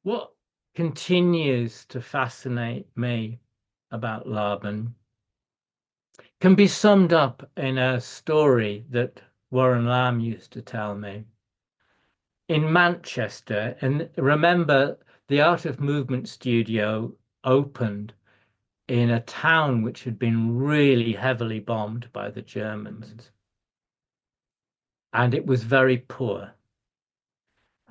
What continues to fascinate me about Laban can be summed up in a story that Warren Lamb used to tell me. In Manchester, and remember, the Art of Movement studio opened in a town which had been really heavily bombed by the Germans. And it was very poor.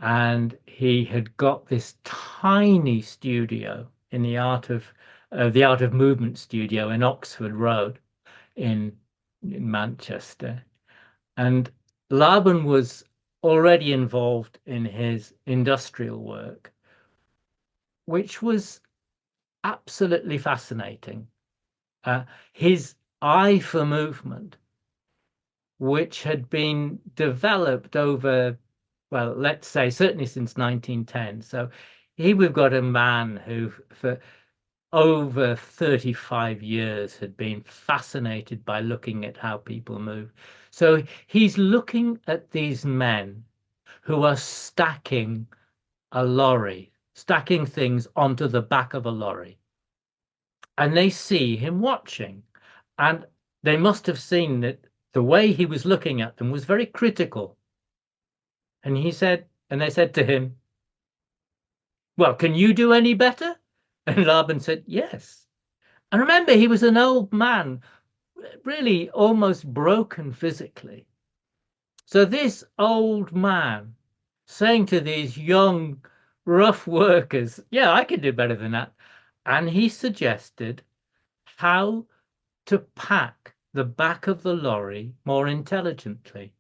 And he had got this tiny studio in the Art of Movement studio in Oxford Road in Manchester. And Laban was already involved in his industrial work, which was absolutely fascinating. His eye for movement, which had been developed over, well, let's say certainly since 1910. So here we've got a man who for over 35 years had been fascinated by looking at how people move. So he's looking at these men who are stacking a lorry, stacking things onto the back of a lorry. And they see him watching. And they must have seen that the way he was looking at them was very critical. And he said, and they said to him, "Well, can you do any better?" And Laban said, "Yes." And remember, he was an old man, really almost broken physically. So this old man saying to these young, rough workers, "Yeah, I can do better than that." And he suggested how to pack the back of the lorry more intelligently.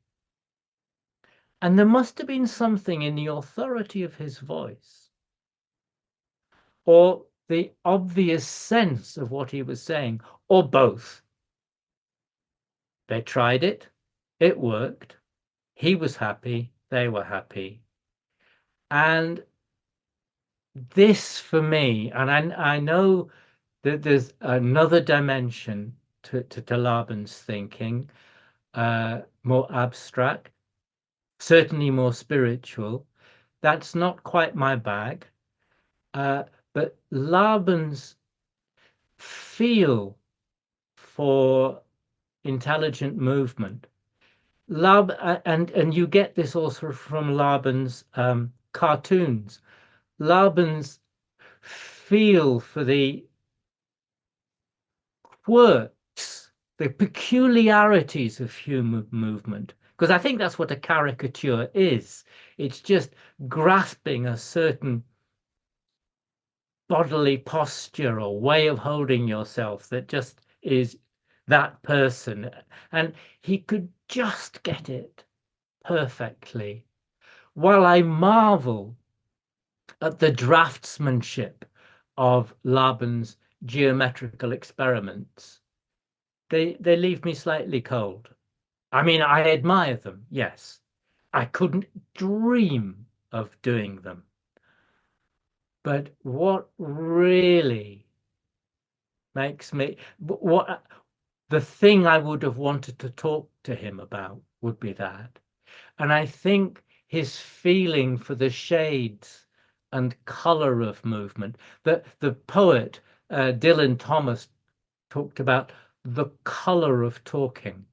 And there must have been something in the authority of his voice, or the obvious sense of what he was saying, or both. They tried it, it worked, he was happy, they were happy. And this for me, and I know that there's another dimension to Laban's thinking, more abstract, certainly more spiritual. That's not quite my bag. But Laban's feel for intelligent movement, and you get this also from Laban's cartoons. Laban's feel for the quirks, the peculiarities of human movement, because I think that's what a caricature is. It's just grasping a certain bodily posture or way of holding yourself that just is that person. And he could just get it perfectly. While I marvel at the draftsmanship of Laban's geometrical experiments, they leave me slightly cold. I mean, I admire them, yes. I couldn't dream of doing them. But what really makes me, what the thing I would have wanted to talk to him about would be that. And I think his feeling for the shades and color of movement, the poet Dylan Thomas talked about the color of talking.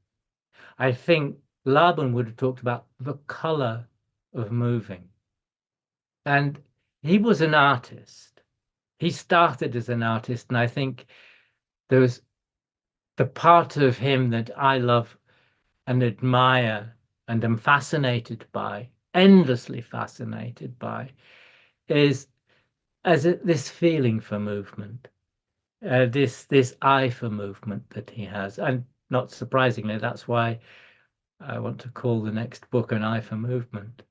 I think Laban would have talked about the color of moving. And he was an artist. He started as an artist, and I think there was the part of him that I love and admire and am fascinated by, endlessly fascinated by, is this feeling for movement, this eye for movement that he has. And not surprisingly, that's why I want to call the next book An Eye for Movement.